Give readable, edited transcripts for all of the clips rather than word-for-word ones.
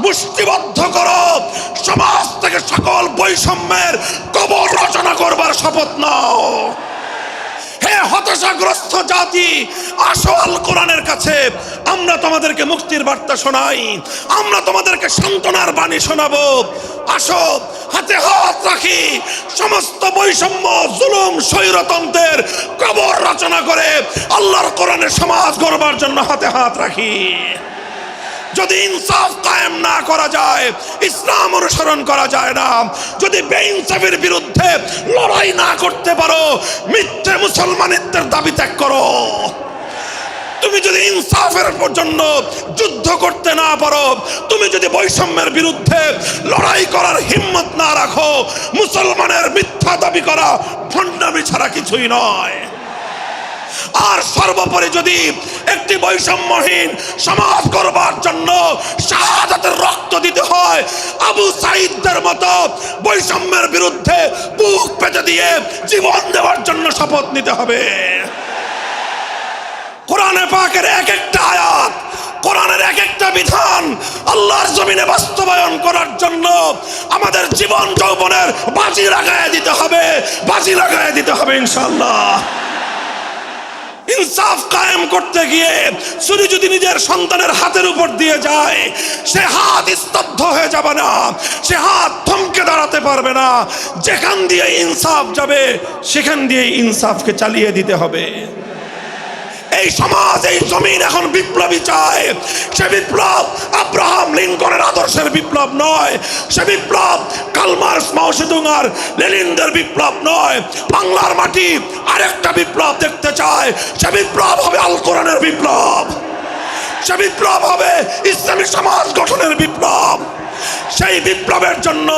মুষ্টিবদ্ধ করো, সমাজ থেকে সকল বৈষম্যের কবর রচনা করবার শপথ নাও। হে হতাশাগ্রস্ত জাতি, আসো আল কোরআনের কাছে, আমরা তোমাদেরকে মুক্তির বার্তা শোনাই, আমরা তোমাদেরকে সান্ত্বনার বাণী শোনাবো। আসো হাতে হাত রাখি, সমস্ত বৈষম্য, জুলুম, স্বৈরতন্ত্রের কবর রচনা করে আল্লাহর কোরআনের সমাজ গড়বার জন্য হাতে হাত রাখি। যদি ইনসাফ কায়েম না করা যায়, ইসলাম অনুসরণ করা যায় না, যদি বেইনসাফের বিরুদ্ধে লড়াই না করতে পারো, মিথ্যে মুসলমানিত্বের দাবি ত্যাগ করো। তুমি যদি ইনসাফের জন্য যুদ্ধ করতে না পারো, তুমি যদি বৈষম্যের বিরুদ্ধে লড়াই করার হিম্মত না রাখো, মুসলমানের মিথ্যা দাবি করা ভণ্ডামি ছাড়া কিছুই নয়। আর সর্বোপরি যদি একটি বৈষম্যহীন সমাজ গড়বার জন্য শাহাদাতের রক্ত দিতে হয়, আবু সাঈদদের মতো বৈষম্যের বিরুদ্ধে বুক পেতে দিয়ে জীবন দেওয়ার জন্য শপথ নিতে হবে। কোরআনে পাকের এক একটা আয়াত, কোরআনের এক একটা বিধান আল্লাহর জমিনে বাস্তবায়ন করার জন্য আমাদের জীবন যৌবনের বাজি লাগায় দিতে হবে, বাজি লাগায় দিতে হবে ইনশাআল্লাহ। ইনসাফ কায়েম করতে গিয়ে ছুরি যদি নিজের সন্তানের হাতের উপর দিয়ে যায়, সে হাত স্তব্ধ হয়ে যাবে না, সে হাত থমকে দাঁড়াতে পারবে না। যেখান দিয়ে ইনসাফ যাবে সেখান দিয়ে ইনসাফকে চালিয়ে দিতে হবে। এই সমাজ, এই জমিন এখন বিপ্লবী চায়। সে বিপ্লব আব্রাহাম লিঙ্কনের আদর্শের বিপ্লব নয়, সে বিপ্লব কার্ল মার্কস, মাও সেতুং আর লেনিনদের বিপ্লব নয়। বাংলার মাটি আরেকটা বিপ্লব দেখতে চায়, সে বিপ্লব হবে আল কোরআনের বিপ্লব, সে বিপ্লব হবে ইসলামী সমাজ গঠনের বিপ্লব। সেই বিপ্লবের জন্য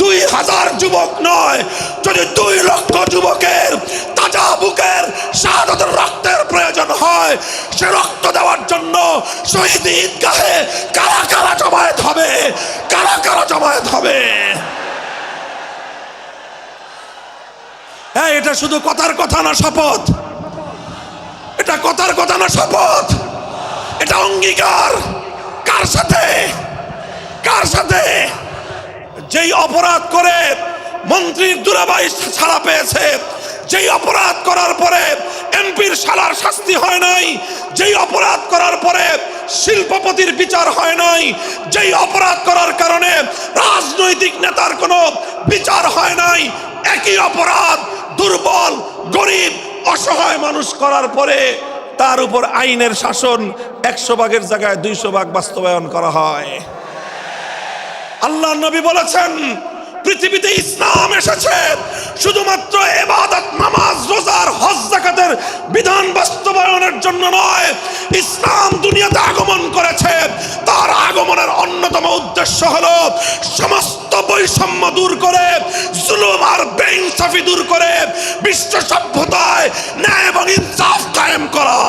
2000 যুবক নয়, যদি 2 লক্ষ যুবকের তাজা বুকের শাহাদাতের রক্তের প্রয়োজন হয়, সে রক্ত দেওয়ার জন্য শহীদ ঈদগাহে কারা কারা জমায়েত হবে, কারা কারা জমায়েত হবে। হ্যাঁ, এটা শুধু কথার কথা না, শপথ। এটা কথার কথা না, শপথ। এটা অঙ্গীকার। কার সাথে? কার সাথে? যেই অপরাধ করে মন্ত্রীর দুলাভাই ছাড়া পেয়েছে, যেই অপরাধ করার পরে এমপির শালার শাস্তি হয় নাই, যেই অপরাধ করার পরে শিল্পপতির বিচার হয় নাই, যেই অপরাধ করার কারণে রাজনৈতিক নেতার কোনো বিচার হয় নাই, একই অপরাধ দুর্বল, গরিব, অসহায় মানুষ করার পরে তার উপর আইনের শাসন 100 ভাগের জায়গায় 200 ভাগ বাস্তবায়ন করা হয়। আল্লাহ নবী বলেছেন, পৃথিবীতে ইসলাম এসেছে শুধুমাত্র ইবাদত, নামাজ, রোজার, হজ, যাকাতের বিধান বাস্তবায়নের জন্য নয়। ইসলাম দুনিয়াতে আগমন করেছে, তার আগমনের অন্যতম উদ্দেশ্য হলো সমস্ত বৈষম্য দূর করে, জুলুম আর বেইনসাফি দূর করে বিশ্ব সভ্যতায় ন্যায় এবং ইনসাফ কায়েম করা।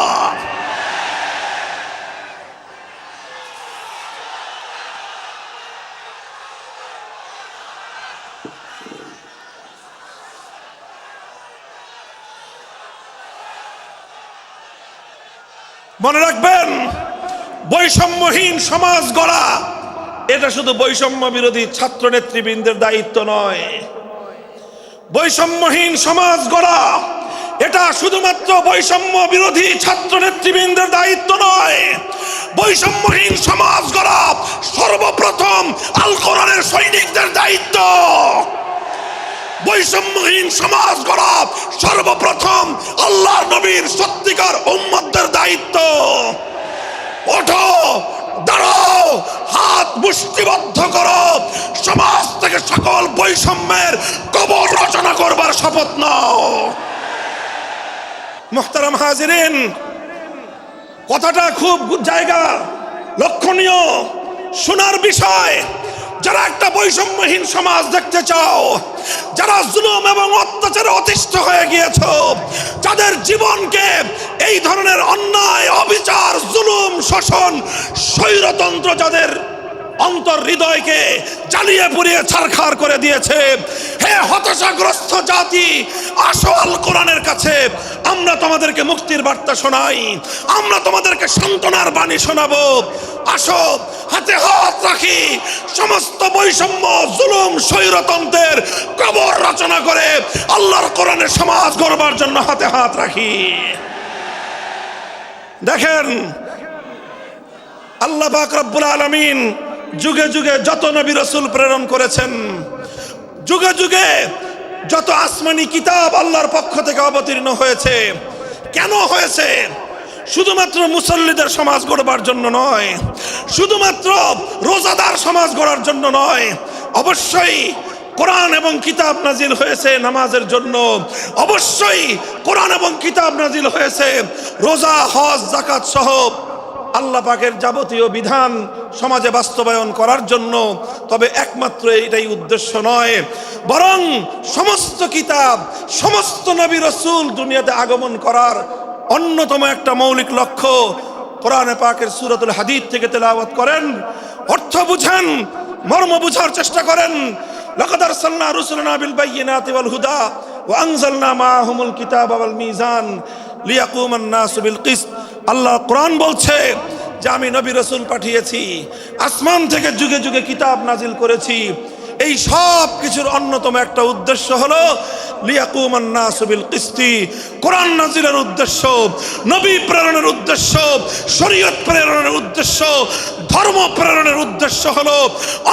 মনে রাখবেন, বৈষম্যহীন সমাজ গড়া এটা শুধু বৈষম্য বিরোধী ছাত্র নেতৃবৃন্দের দায়িত্ব নয়। বৈষম্যহীন সমাজ গড়া এটা শুধুমাত্র বৈষম্য বিরোধী ছাত্র নেতৃবৃন্দের দায়িত্ব নয়। বৈষম্যহীন সমাজ গড়া সর্বপ্রথম আল কোরআনের সৈনিকদের দায়িত্ব। বৈষম্যহীন সমাজ গড়া সর্বপ্রথম আল্লাহর নবীর সত্যিকার উম্মতদের দায়িত্ব। ওঠো, দাঁড়াও, হাত মুষ্টিবদ্ধ করো, সমাজ থেকে সকল বৈষম্যের কবর রচনা করবার শপথ নাও। মুহতারাম হাজিরিন, কথাটা খুব জায়গা লক্ষণীয়, শোনার বিষয়। যারা একটা বৈষম্যহীন সমাজ দেখতে চাও, যারা জুলুম এবং অত্যাচারে অতিষ্ঠ হয়ে গিয়েছ, যাদের জীবনকে এই ধরনের অন্যায়, অবিচার, জুলুম, শোষণ, স্বৈরতন্ত্র যাদের অন্তর হৃদয়কে জ্বালিয়ে পুড়িয়ে ছারখার করে দিয়েছে, হে হতাশাগ্রস্ত জাতি, আসো আল কোরআনের কাছে, আমরা তোমাদেরকে মুক্তির বার্তা শোনাই, আমরা তোমাদেরকে সান্ত্বনার বাণী শোনাবো। আসো হাতে হাত রাখি, সমস্ত বৈষম্য, জুলুম, স্বৈরতন্ত্রের কবর রচনা করে আল্লাহর কোরআনের সমাজ গড়বার জন্য হাতে হাত রাখি। দেখেন, আল্লাহ পাক রব্বুল আলামিন যুগে যুগে যত নবী রাসূল প্রেরণ করেছেন, যুগে যুগে যত আসমানি কিতাব আল্লাহর পক্ষ থেকে অবতীর্ণ হয়েছে, কেন হয়েছে? শুধুমাত্র মুসল্লিদের সমাজ গড়বার জন্য নয়, শুধুমাত্র রোজাদার সমাজ গড়ার জন্য নয়, অবশ্যই কোরআন এবং কিতাব নাজিল হয়েছে নামাজের জন্য, অবশ্যই কোরআন এবং কিতাব নাজিল হয়েছে রোজা, হজ, যাকাত সহ আল্লাহ পাকের যাবতীয় বিধান সমাজে বাস্তবায়ন করার জন্য। তবে একমাত্র এটাই উদ্দেশ্য নয়, বরং সমস্ত কিতাব, সমস্ত নবী রাসূল দুনিয়াতে আগমন করার অন্যতম একটা মৌলিক লক্ষ্য। কোরআনে পাকের সূরাতুল হাদীদ থেকে তেলাওয়াত করেন, অর্থ বুঝেন, মর্ম বুঝার চেষ্টা করেন। লাকাদ আরসালনা রুসুলানা বিল বায়িনাতি ওয়াল হুদা ওয়া আনজালনা মাআহুমুল কিতাবা ওয়াল মিজান লিয়াকুমান নাসু বিল কিসত। আল্লাহ কোরআন বলছে যে আমি নবী রাসূল পাঠিয়েছি, আসমান থেকে যুগে যুগে কিতাব নাজিল করেছি। এই সব কিছুর অন্যতম একটা উদ্দেশ্য হলো লিয়াকুমান নাসু বিল কিসতি। কোরআন নাজিলের উদ্দেশ্য, নবী প্রেরণের উদ্দেশ্য, শরীয়ত প্রেরণের উদ্দেশ্য, ধর্ম প্রেরণের উদ্দেশ্য হলো,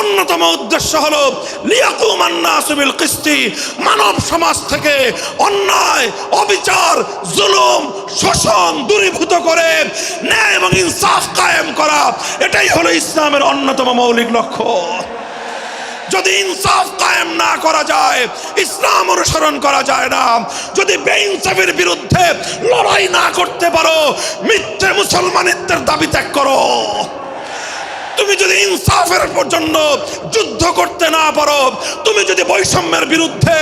অন্যতম উদ্দেশ্য হলো লিয়াকুমান নাসু বিল কিসতি। মানব সমাজ থেকে অন্যায়, অবিচার, জুলুম, শোষণ দূরীভূত করে ন্যায় এবং ইনসাফ কায়েম করা, এটাই হলো ইসলামের অন্যতম মৌলিক লক্ষ্য। যদি ইনসাফ কায়েম না করা যায়, ইসলাম অনুসরণ করা যায় না। যদি বেইনসাফের বিরুদ্ধে লড়াই না করতে পারো, মিথ্যে মুসলমানিত্বের দাবি ত্যাগ করো। তুমি যদি ইনসাফের জন্য যুদ্ধ করতে না পারো, তুমি যদি বৈষম্যের বিরুদ্ধে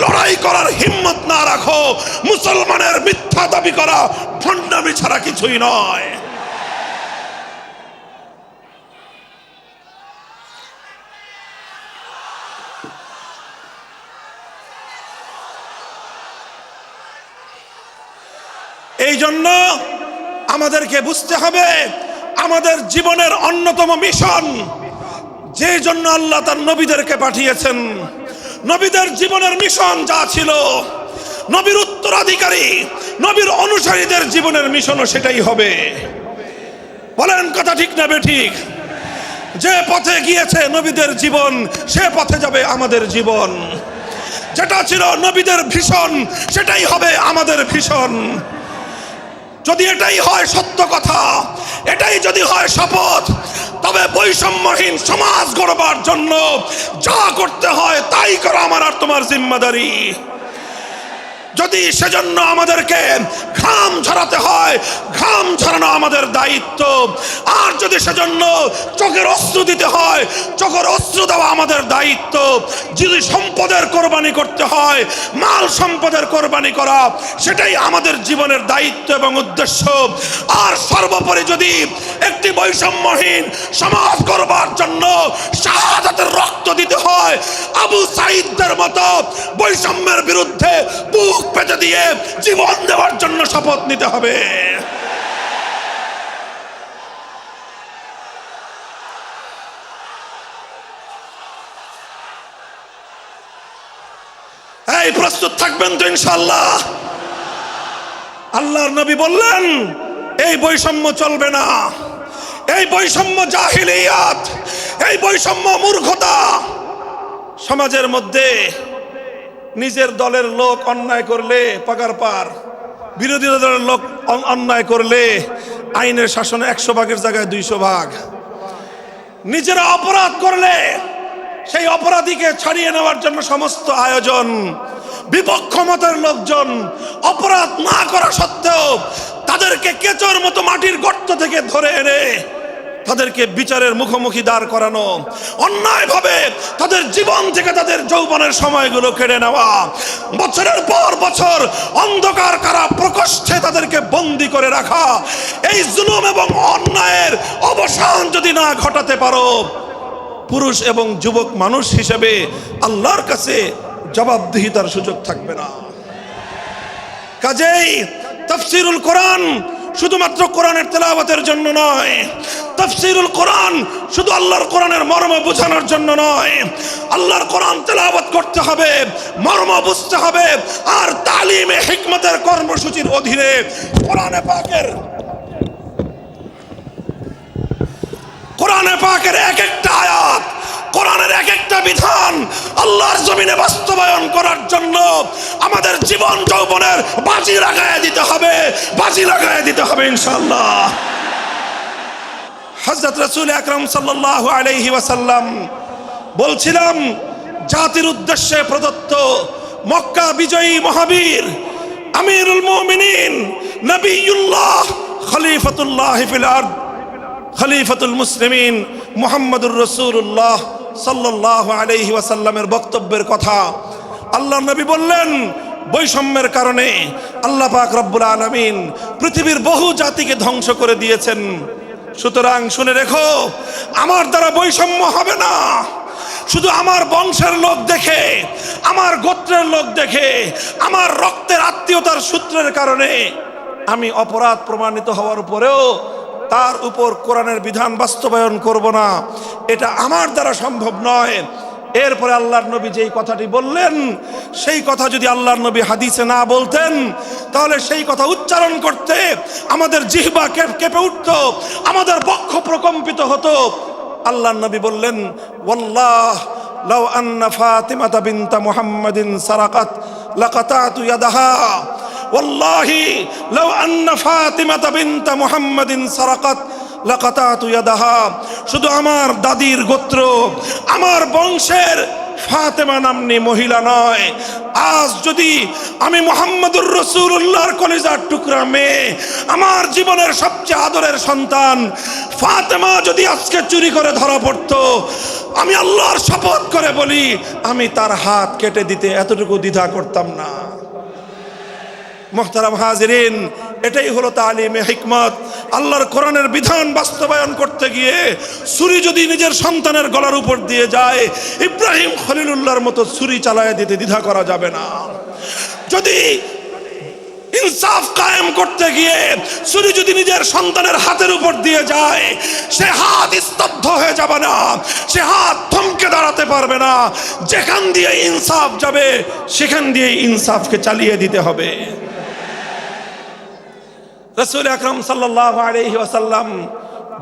লড়াই করার হিম্মত না রাখো, মুসলমানের মিথ্যা দাবি করা ভণ্ডামি ছাড়া কিছুই নয়। এই জন্য আমাদেরকে বুঝতে হবে, আমাদের জীবনের অন্যতম মিশন, যে জন্য আল্লাহ তার নবীদেরকে পাঠিয়েছেন, নবীদের জীবনের মিশন যা ছিল, নবীর উত্তরাধিকারী, নবীর অনুসারীদের জীবনের মিশনও সেটাই হবে। বলেন কথা ঠিক না বেঠিক? যে পথে গিয়েছে নবীদের জীবন, সে পথে যাবে আমাদের জীবন। যেটা ছিল নবীদের ভীষণ, সেটাই হবে আমাদের ভীষণ। যদি এটাই হয় সত্য কথা, এটাই যদি হয় শপথ, তবে বৈষম্যহীন সমাজ গড়বার জন্য যা করতে হয় তাই করা আমার আর তোমার জিম্মাদারি। যদি সেজন্য আমাদেরকে ঘাম ঝরাতে হয়, ঘাম ঝরানো আমাদের দায়িত্ব। আর যদি সেজন্য চোখের অশ্রু দিতে হয়, চোখের অশ্রু দেওয়া আমাদের দায়িত্ব। যদি সম্পদের কোরবানি করতে হয়, মাল সম্পদের কোরবানি করা, সেটাই আমাদের জীবনের দায়িত্ব এবং উদ্দেশ্য। আর সর্বোপরি যদি একটি বৈষম্যহীন সমাজ গড়বার জন্য শাহাদাতের রক্ত দিতে হয়, আবু সাঈদদের মতো বৈষম্যের বিরুদ্ধে বুক পেতে দিয়ে জীবন দেওয়ার জন্য শপথ নিতে হবে। এই প্রস্তুত থাকবেন তো ইনশাআল্লাহ? আল্লাহর নবী বললেন এই বৈষম্য চলবে না, এই বৈষম্য জাহিলিয়াত, এই বৈষম্য মূর্খতা। সমাজের মধ্যে নিজের দলের লোক অন্যায় করলে পাগার পার, বিরোধী দলের লোক অন্যায় করলে আইনের শাসনে 100 ভাগের জায়গায় 200 ভাগ। নিজেরা অপরাধ করলে সেই অপরাধীকে ছাড়িয়ে নেওয়ার জন্য সমস্ত আয়োজন। বিপক্ষ মতের লোকজন অপরাধ না করা সত্ত্বেও তাদেরকে কেচোর মতো মাটির গর্ত থেকে ধরে এনে তাদেরকে বিচারের মুখোমুখি দাঁড় করানো, অন্যায়ভাবে তাদের জীবন থেকে তাদের যৌবনের সময়গুলো কেড়ে নেওয়া, বছরের পর বছর অন্ধকার কারা প্রকোষ্ঠে তাদেরকে বন্দি করে রাখা। এই জুলুম এবং অন্যায়ের অবসান যদি না ঘটাতে পারো, পুরুষ এবং যুবক মানুষ হিসেবে আল্লাহর কাছে জবাবদিহিতার সুযোগ থাকবে না। কাজেই তাফসীরুল কোরআন শুধুমাত্র কোরআনের তেলাওয়াতের জন্য নয়, তাফসীরুল কোরআন শুধু আল্লাহর কোরআনের মর্ম বোঝানোর জন্য নয়, আল্লাহর কোরআন তেলাওয়াত করতে হবে, মর্ম বুঝতে হবে, আর তালিমে হিকমতের কর্মসূচির অধীনে কোরআনে পাকের এক একটা আয়াত, কোরআনের এক একটা বিধান আল্লাহর জমিনে বাস্তবায়ন করার জন্য আমাদের জীবন যৌবনের বাজি লাগায় দিতে হবে ইনশাআল্লাহ। হযরত রাসূল আকরাম সাল্লাল্লাহু আলাইহি ওয়াসাল্লাম বলছিলাম, জাতির উদ্দেশ্যে প্রদত্ত মক্কা বিজয়ী মহাবীর আমিরুল মুমিনিন নবিয়ুল্লাহ খলিফাতুল্লাহ ফিল আরদ খলিফাতুল মুসলিমিন মুহাম্মদুর রাসূলুল্লাহ সাল্লাল্লাহু আলাইহি ওয়াসাল্লামের বক্তব্যের কথা আল্লাহর নবী বললেন, বৈষম্যের কারণে আল্লাহ পাক রব্বুল আলামিন পৃথিবীর বহু জাতিকে ধ্বংস করে দিয়েছেন। সুতরাং শুনে রেখো, আমার দ্বারা বৈষম্য হবে না। শুধু আমার বংশের লোক দেখে, আমার গোত্রের লোক দেখে, আমার রক্তের আত্মীয়তার সূত্রের কারণে আমি অপরাধ প্রমাণিত হওয়ার পরেও তার উপর কোরআনের বিধান বাস্তবায়ন করব না, এটা আমার দ্বারা সম্ভব নয়। এরপরে আল্লাহর নবী যেই কথাটি বললেন, সেই কথা যদি আল্লাহর নবী হাদিসে না বলতেন, তাহলে সেই কথা উচ্চারণ করতে আমাদের জিহ্বা কেঁপে উঠত, আমাদের বক্ষ প্রকম্পিত হতো। আল্লাহর নবী বললেন, ওয়াল্লাহ লাউ আন্না ফাতিমাতা বিনতা মুহাম্মাদিন সারাকাত লাকাতাতু ইয়াদাহা, ওয়াল্লাহি লাউ আন্না ফাতিমাতা বিনতা মুহাম্মাদিন সারাকাত লাকাতাতু ইয়াদাহা। শুধু আমার দাদির গোত্র, আমার বংশের ফাতেমা নামনি মহিলা নয়, আজ যদি আমি মুহাম্মদুর রাসূলুল্লাহর কলিজার টুকরা মেয়ে, আমার জীবনের সবচেয়ে আদরের সন্তান ফাতেমা যদি আজকে চুরি করে ধরা পড়তো, আমি আল্লাহর শপথ করে বলি, আমি তার হাত কেটে দিতে এতটুকু দ্বিধা করতাম না। মুহতারাম হাজিরিন, এটাই হলো তালিমে হিকমত। আল্লাহর কোরআনের বিধান বাস্তবায়ন করতে গিয়ে ছুরি যদি নিজের সন্তানের গলার উপর দিয়ে যায়, ইব্রাহিম খলিলুল্লাহর মতো ছুরি চালায় দিতে দ্বিধা করা যাবে না। যদি ইনসাফ কায়েম করতে গিয়ে ছুরি যদি নিজের সন্তানের হাতের উপর দিয়ে যায়, সে হাত স্তব্ধ হয়ে যাবে না, সে হাত থমকে দাঁড়াতে পারবে না। যেখান দিয়ে ইনসাফ যাবে সেখান দিয়ে ইনসাফকে চালিয়ে দিতে হবে। রাসূল আকরাম সাল্লাল্লাহু আলাইহি ওয়াসাল্লাম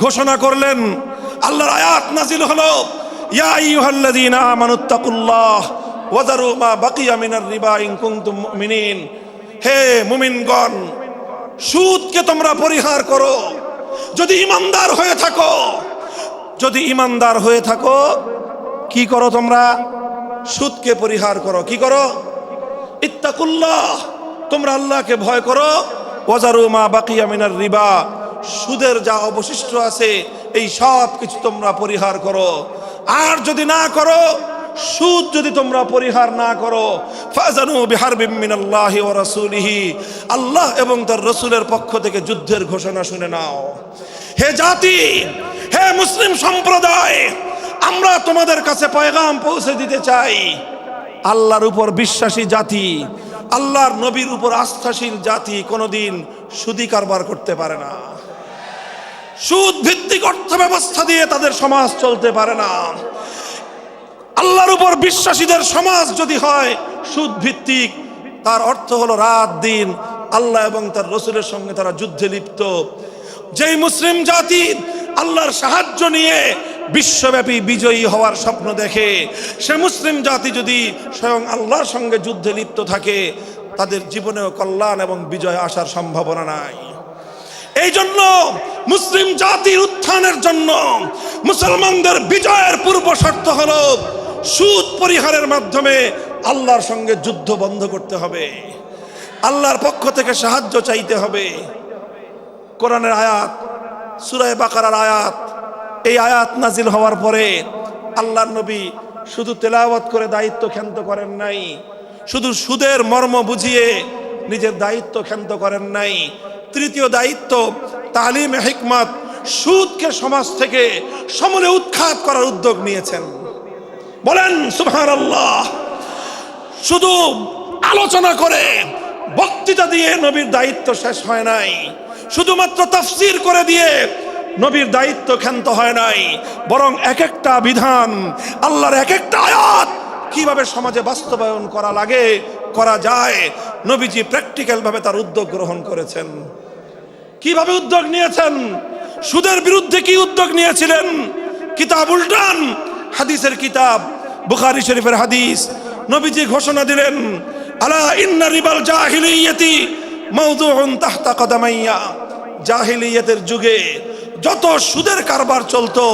ঘোষণা করলেন, আল্লাহর আয়াত নাজিল হলো, ইয়া আইয়ুহাল্লাযীনা আমানুত্তাকুল্লাহ ওয়া যারু মা বাকিয়া মিনার রিবা ইন কুনতুম মুমিনিন। হে মুমিনগণ, সুদকে তোমরা পরিহার করো যদি ঈমানদার হয়ে থাকো। যদি ঈমানদার হয়ে থাকো, কি করো তোমরা? সুদকে পরিহার করো। কি করো? ইত্তাকুল্লাহ, তোমরা আল্লাহকে ভয় করো। ওয়াজারু মা বাকিয়া মিনার রিবা, সুদের যা অবশিষ্ট আছে এই সব কিছু তোমরা পরিহার করো। আর যদি না করো, সুদ যদি তোমরা পরিহার না করো, ফাজানু বিহারবিম মিনাল্লাহি ওয়া রাসূলিহি, আল্লাহ এবং তার রাসূলের পক্ষ থেকে যুদ্ধের ঘোষণা শুনে নাও। হে জাতি, হে মুসলিম সম্প্রদায়, আমরা তোমাদের কাছে পয়গাম পৌঁছে দিতে চাই, আল্লাহর উপর বিশ্বাসী জাতি, আল্লাহর নবীর উপর আস্থাশীল জাতি কোনোদিন সুদি কারবার করতে পারে না। সুদ ভিত্তিক অর্থ ব্যবস্থা দিয়ে তাদের সমাজ চলতে পারে না। আল্লাহর উপর বিশ্বাসীদের সমাজ যদি হয় সুদ ভিত্তিক, তার অর্থ হলো রাত দিন আল্লাহ এবং তার রাসূলের সঙ্গে তারা যুদ্ধে লিপ্ত। যেই মুসলিম জাতি আল্লাহর সাহায্য নিয়ে বিশ্বব্যাপী বিজয়ী হওয়ার স্বপ্ন দেখে, সে মুসলিম জাতি যদি স্বয়ং আল্লাহর সঙ্গে যুদ্ধে লিপ্ত থাকে, তাদের জীবনেও কল্যাণ এবং বিজয় আসার সম্ভাবনা নাই। এই জন্য মুসলিম জাতির উত্থানের জন্য, মুসলমানদের বিজয়ের পূর্ব শর্ত হলো সুদ পরিহারের মাধ্যমে আল্লাহর সঙ্গে যুদ্ধ বন্ধ করতে হবে, আল্লাহর পক্ষ থেকে সাহায্য চাইতে হবে। কোরআনের আয়াত, সূরা বাকারার আয়াত, এই আয়াত নাজিল হওয়ার পরে আল্লাহর নবী শুধু তেলাওয়াত করে দায়িত্ব ক্ষান্ত করেন নাই, শুধু সুদের মর্ম বুঝিয়ে নিজের দায়িত্ব ক্ষান্ত করেন নাই। তৃতীয় দায়িত্ব তালিমে হিকমত, সুদকে সমাজ থেকে সমূলে উৎখাত করার উদ্যোগ নিয়েছেন। বলেন সুবহানাল্লাহ। শুধু আলোচনা করে, বক্তৃতা দিয়ে নবীর দায়িত্ব শেষ হয় নাই, শুধুমাত্র তাফসীর করে দিয়ে নবীর দায়িত্ব ক্ষান্ত হয় নাই, বরং এক একটা বিধান, আল্লাহর এক একটা আয়াত কিভাবে সমাজে বাস্তবায়ন করা লাগে, করা যায়, নবীজি প্র্যাকটিক্যাল ভাবে তার উদ্যোগ গ্রহণ করেছেন। কিভাবে উদ্যোগ নিয়েছেন? সুদের বিরুদ্ধে কি উদ্যোগ নিয়েছিলেন? কিতাব উল্টান, হাদিসের কিতাব, বুখারী শরীফের হাদিস, নবীজি ঘোষণা দিলেন, আলা ইন্না রিবাল জাহিলিয়াতি মাওদুউন তাহতা কদামাইয়া। জাহিলিয়াতের যুগে যত সুদের কারবার চলতো,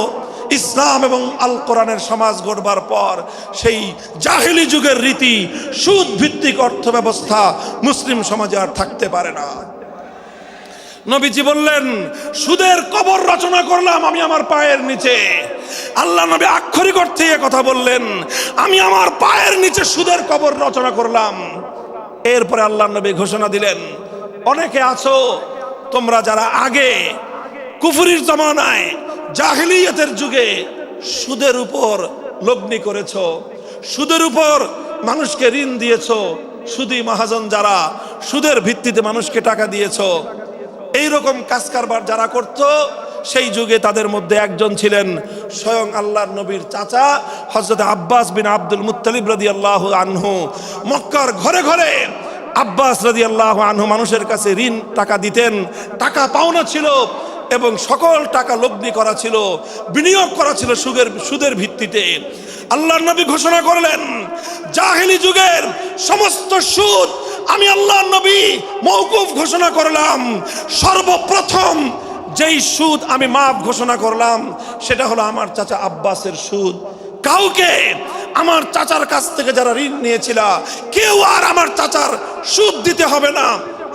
ইসলাম এবং আল কোরআনের সমাজ গড়বার পর সেই জাহিলি যুগের রীতি, সুদ ভিত্তিক অর্থ ব্যবস্থা মুসলিম সমাজে আর থাকতে পারে না। নবীজি বললেন, সুদের কবর রচনা করলাম আমি আমার পায়ের নিচে। আল্লাহ নবী আক্ষরিক অর্থে কথা বললেন, আমি আমার পায়ের নিচে সুদের কবর রচনা করলাম। এরপরে আল্লাহ নবী ঘোষণা দিলেন, অনেকে আছো তোমরা যারা আগে কুফরির জমানায় জাহিলিয়াতের যুগে সুদের উপর লগ্নি করেছো, সুদের উপর মানুষকে ঋণ দিয়েছো, সুদী মহাজন যারা সুদের ভিত্তিতে মানুষকে টাকা দিয়েছো, এইরকম কাজ কারবার যারা করত, সেই যুগে তাদের মধ্যে একজন ছিলেন স্বয়ং আল্লাহর নবীর চাচা হযরত আব্বাস বিন আব্দুল মুত্তালিব রাদিয়াল্লাহু আনহু। মক্কার ঘরে ঘরে আব্বাস রাদিয়াল্লাহু আনহু মানুষের কাছে ঋণ টাকা দিতেন, টাকা পাওনা ছিল এবং সকল টাকা লগ্নি করা ছিল, বিনিয়োগ করা ছিল সুদের ভিত্তিতে। আল্লাহর নবী ঘোষণা করলেন, জাহেলি যুগের সমস্ত সুদ আমি আল্লাহর নবী মওকুফ ঘোষণা করলাম। সর্বপ্রথম যেই সুদ আমি মাফ ঘোষণা করলাম সেটা হলো আমার চাচা আব্বাসের সুদ। কাউকে আমার চাচার কাছ থেকে যারা ঋণ নিয়েছিল, কেউ আর আমার চাচার সুদ দিতে হবে না,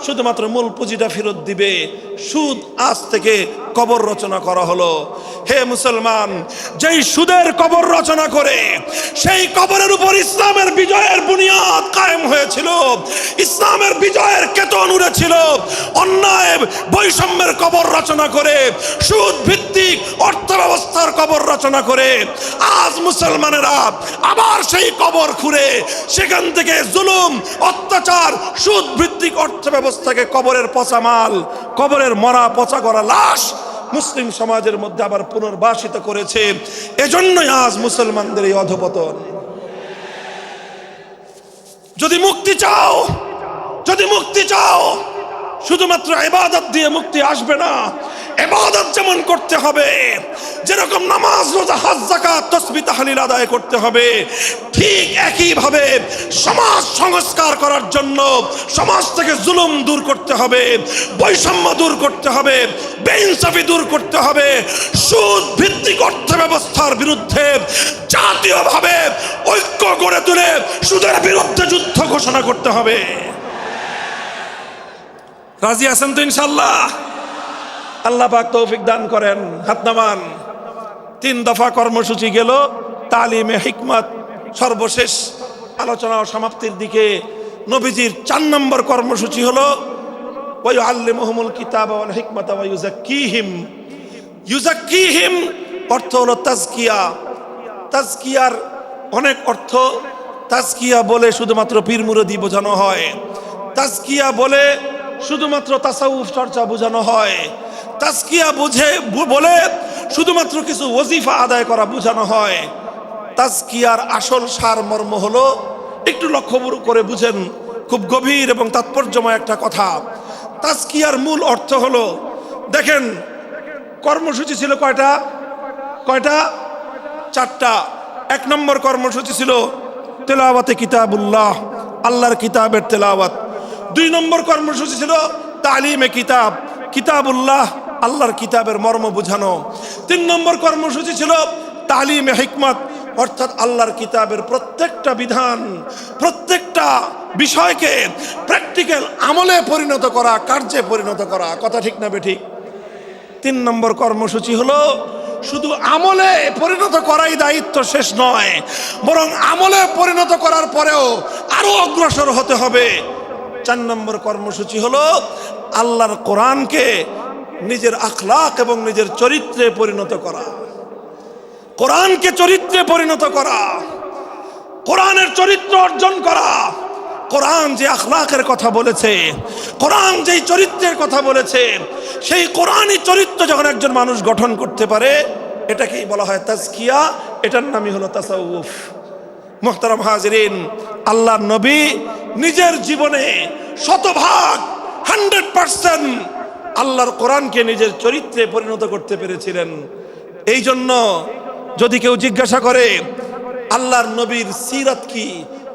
শুধুমাত্র মূল পুঁজিটা ফেরত দিবে। সুদ আজ থেকে কবর রচনা করা হলো। হে মুসলমান, যেই সুদের কবর রচনা করে সেই কবরের উপর ইসলামের বিজয়ের বুনিয়াদ কায়েম হয়েছিল, ইসলামের বিজয়ের কেতন উড়েছিল। অন্যায় বৈষম্যের কবর রচনা করে, সুদ ভিত্তিক অর্থ ব্যবস্থার কবর রচনা করে আজ মুসলমানেরা আবার সেই কবর খুঁড়ে সেখান থেকে জুলুম, অত্যাচার, সুদ ভিত্তিক অর্থ ব্যবস্থাকে কবরের পচা মাল, কবরের মরা পচা করা লাশ মুসলিম সমাজের মধ্যে আবার পুনর্বাসিত করেছে। এজন্যই আজ মুসলমানদের এই অধপতন। যদি মুক্তি চাও, যদি মুক্তি চাও, শুধুমাত্র ইবাদত দিয়ে মুক্তি আসবে না। ইবাদত যেমন করতে হবে, যেরকম নামাজ, রোজা, হজ, যাকাত, তাসবিহ, তাহলিল আদায় করতে হবে, ঠিক একই ভাবে সমাজ সংস্কার করার জন্য সমাজ থেকে জুলুম দূর করতে হবে, বৈষম্য দূর করতে হবে, বেইনসাফি দূর করতে হবে, সুদ ভিত্তিক অর্থ ব্যবস্থার বিরুদ্ধে জাতীয়ভাবে ঐক্য গড়ে তুলে সুদের বিরুদ্ধে যুদ্ধ ঘোষণা করতে হবে। রাজি আছেন তো ইনশাআল্লাহ? আল্লাহ পাক তৌফিক দান করেন। হাত নামান। 3 দফা কর্মসূচি গেল, তালিমে হিকমত সর্বশেষ আলোচনা ও সমাপ্তির দিকে। নবীজির 4 নম্বর কর্মসূচি হলো ওয়া ইউআল্লিমুহুমুল কিতাবা ওয়াল হিকমাতা ওয়া ইউযাক্কিহিম। ইউযাক্কিহিম অর্থ হলো তাজকিয়া। তাজকিয়ার অনেক অর্থ। তাজকিয়া বলে শুধুমাত্র পীর মুরিদি বোঝানো হয়, তাজকিয়া বলে শুধুমাত্র তাসাউফ চর্চা বোঝানো হয়, তাজকিয়া বলে শুধুমাত্র কিছু ওজিফা আদায় করা বোঝানো হয়। তাজকিয়ার আসল সারমর্ম হলো, একটু লক্ষ্য করে বুঝেন, খুব গভীর এবং তাৎপর্যময় একটা কথা। তাজকিয়ার মূল অর্থ হলো, দেখেন কর্মসূচি ছিল কয়টা? 4টা। 1 নম্বর কর্মসূচি ছিল তেলাওয়াতে কিতাবুল্লাহ, আল্লাহর কিতাবের তেলাওয়াত। 2 নম্বর কর্মসূচি ছিল তালিমে কিতাব, কিতাবুল্লাহ, আল্লাহর কিতাবের মর্ম বোঝানো। 3 নম্বর কর্মসূচি ছিল তালিমে হিকমত, অর্থাৎ আল্লাহর কিতাবের প্রত্যেকটা বিধান, প্রত্যেকটা বিষয়কে প্র্যাকটিক্যাল আমলে পরিণত করা, কার্যে পরিণত করা। কথা ঠিক না বেঠিক? 3 নম্বর কর্মসূচি হলো শুধু আমলে পরিণত করাই দায়িত্ব শেষ নয়, বরং আমলে পরিণত করার পরেও আরো অগ্রসর হতে হবে। 4 নম্বর কর্মসূচি হলো আল্লাহর কোরআনকে নিজের আখলাক এবং নিজের চরিত্রে পরিণত করা। কোরআনকে চরিত্রে পরিণত করা, কোরআনের চরিত্র অর্জন করা। কোরআন যে আখলাকের কথা বলেছে, কোরআন যেই চরিত্রের কথা বলেছে, সেই কোরআনই চরিত্র যখন একজন মানুষ গঠন করতে পারে, এটাকেই বলা হয় তাজকিয়া, এটার নামই হলো তাসাউফ। মুহতারাম হাজিরিন, আল্লাহর নবী নিজের জীবনে 100% আল্লাহর কোরআনকে নিজের চরিত্রে পরিণত করতে পেরেছিলেন। এই জন্য যদি কেউ জিজ্ঞাসা করে আল্লাহর নবীর সিরাত কি,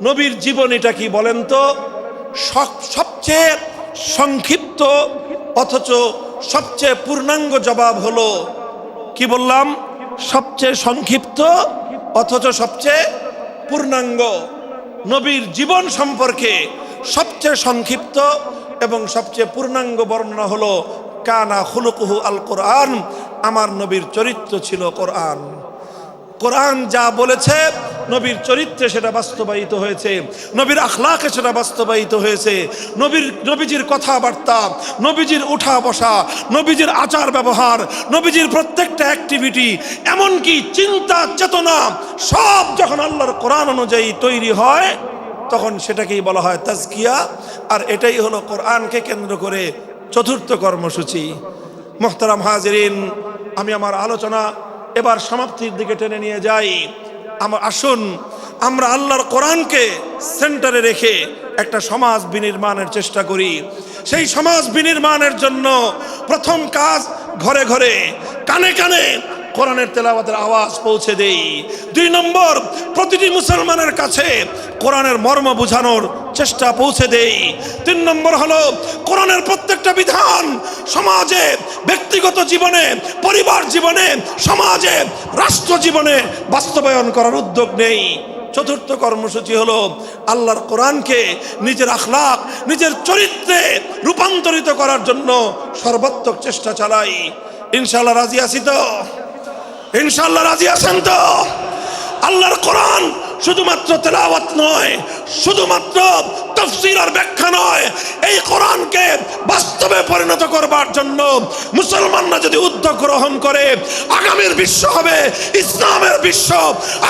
নবীর জীবনীটা কি বলেন তো, সবচেয়ে সংক্ষিপ্ত অথচ সবচেয়ে পূর্ণাঙ্গ জবাব হলো, কি বললাম, সবচেয়ে সংক্ষিপ্ত অথচ সবচেয়ে পূর্ণাঙ্গ। নবীর জীবন সম্পর্কে সবচেয়ে সংক্ষিপ্ত এবং সবচেয়ে পূর্ণাঙ্গ বর্ণনা হলো কানা খুলুকুহু আল কোরআন, আমার নবীর চরিত্র ছিল কোরআন। কোরআন যা বলেছে নবীর চরিত্রে সেটা বাস্তবায়িত হয়েছে, নবীর আখলাকে সেটা বাস্তবায়িত হয়েছে। নবীজির কথাবার্তা, নবীজির উঠা বসা, নবীজির আচার ব্যবহার, নবীজির প্রত্যেকটা অ্যাক্টিভিটি, এমনকি চিন্তা চেতনা সব যখন আল্লাহর কোরআন অনুযায়ী তৈরি হয়, তখন সেটাকেই বলা হয় তাজকিয়া। আর এটাই হলো কোরআনকে কেন্দ্র করে চতুর্থ কর্মসূচি। মুহতারাম হাজিরিন, আমি আমার আলোচনা এবার সমাপ্তির দিকে টেনে নিয়ে যাই। আসুন আমরা আল্লাহর কোরআনকে সেন্টারে রেখে একটা সমাজ বিনির্মাণের চেষ্টা করি। সেই সমাজ বিনির্মাণের জন্য প্রথম কাজ, ঘরে ঘরে কানে কানে কোরআনের তেলাওয়াতের আওয়াজ পৌঁছে দেই। 2 নম্বর, প্রতিটি মুসলমানের কাছে কোরআনের মর্ম বোঝানোর চেষ্টা পৌঁছে দেই। 3 নম্বর হলো কোরআনের প্রত্যেকটা বিধান সমাজে, ব্যক্তিগত জীবনে, পরিবার জীবনে, সমাজে, রাষ্ট্র জীবনে বাস্তবায়ন করার উদ্যোগ নেই। চতুর্থ কর্মসূচি হলো আল্লাহর কোরআনকে নিজের আখলাক, নিজের চরিত্রে রূপান্তরিত করার জন্য সর্বাত্মক চেষ্টা চালাই। ইনশাআল্লাহ রাজি আছি তো? ইনশাআল্লাহ রাজি আছেন তো? আল্লাহর কোরআন শুধুমাত্র তেলাওয়াত নয়, শুধুমাত্র তাফসীর আর ব্যাখ্যা নয়, এই কোরআনকে বাস্তবে পরিণত করবার জন্য মুসলমানরা যদি উদ্যোগ গ্রহণ করে, আগামীর বিশ্ব হবে ইসলামের বিশ্ব,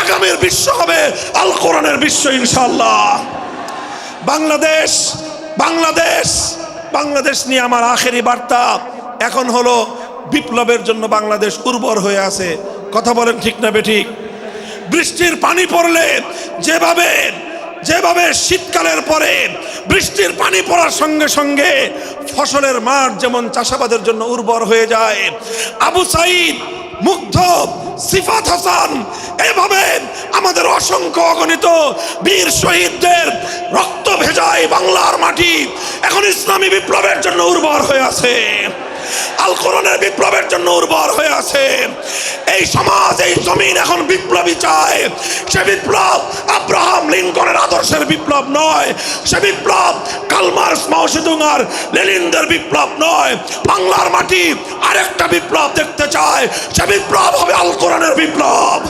আগামীর বিশ্ব হবে আল কোরআনের বিশ্ব ইনশাআল্লাহ। বাংলাদেশ বাংলাদেশ বাংলাদেশ নিয়ে আমার আখেরি বার্তা এখন হলো, বিপ্লবের জন্য বাংলাদেশ উর্বর হয়ে আছে। কথা বলেন ঠিক না বেঠিক? বৃষ্টির পানি পড়লে যেভাবে শীতকালের পরে বৃষ্টির পানি পড়ার সঙ্গে সঙ্গে ফসলের মাঠ যেমন চাষাবাদের জন্য উর্বর হয়ে যায়, আবু সাইদ, মুগ্ধ, সিফাত হাসান, এভাবে আমাদের অসংখ্য অগণিত বীর শহীদদের রক্ত ভেজায় বাংলার মাটি এখন ইসলামী বিপ্লবের জন্য উর্বর হয়ে আছে, আল কোরআনের বিপ্লবের জন্য উর্বর হয়ে আছে। এই সমাজ, এই জমিন এখন বিপ্লবী চায়। সে বিপ্লব আব্রাহাম লিঙ্কনের আদর্শের বিপ্লব নয়, সে বিপ্লব কার্ল মার্কস, মাও সেতুং আর লেনিনদের বিপ্লব নয়। বাংলার মাটি আরেকটা বিপ্লব দেখতে চায়, সে বিপ্লব হবে আল কোরআনের বিপ্লব,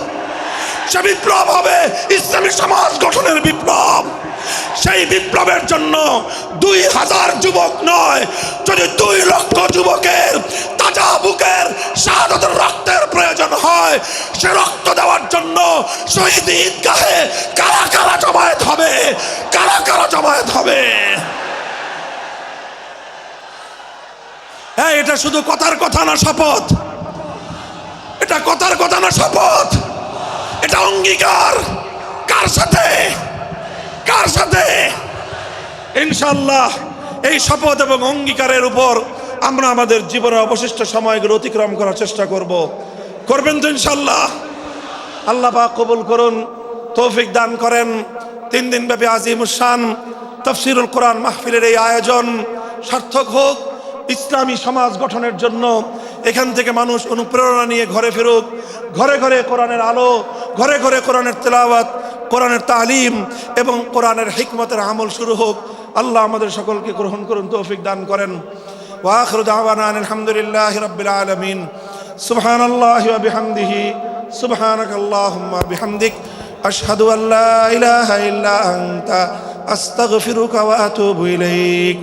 সে বিপ্লব হবে ইসলামী সমাজ গঠনের বিপ্লব। সেই বিপ্লবের জন্য 2000 যুবক নয়, যদি 2 লক্ষ যুবকের তাজা বুকের শাহাদাতের রক্তের প্রয়োজন হয়, সে রক্ত দেওয়ার জন্য শহীদ ঈদগাহে কারা কারা জমায়েত হবে, কারা কারা জমায়েত হবে। হ্যাঁ, এটা শুধু কথার কথা না, শপথ। এটা কথার কথা না, শপথ। এটা অঙ্গীকার। কার সাথে? কার সাথে? ইনশাআল্লাহ এই শপথ এবং অঙ্গীকারের উপর আমরা আমাদের জীবনের অবশিষ্ট সময়গুলো অতিক্রম করার চেষ্টা করব। করবেন তো ইনশাআল্লাহ? আল্লাহ পাক কবুল করুন, তৌফিক দান করেন। 3 দিন ব্যাপী আজিমুস শান তাফসীরুল কোরআন মাহফিলের এই আয়োজন সার্থক হোক, ইসলামী সমাজ গঠনের জন্য এখান থেকে মানুষ অনুপ্রেরণা নিয়ে ঘরে ফেরুক, ঘরে ঘরে কোরআনের আলো, ঘরে ঘরে কোরআনের তেলাওয়াত, কোরআনের তালিম এবং কোরআনের হিকমতের আমল শুরু হোক। আল্লাহ আমাদের সকলকে গ্রহণ করুন, তৌফিক দান করেন। ওয়া আখিরু দাওয়ানা আলহামদুলিল্লাহি রাব্বিল আলামিন। সুবহানাল্লাহি ওয়া বিহামদিহি, সুবহানাকাল্লাহুম্মা বিহামদিক, আশহাদু আল্লা ইলাহা ইল্লা আনতা, আস্তাগফিরুকা ওয়া আতুবু ইলাইক।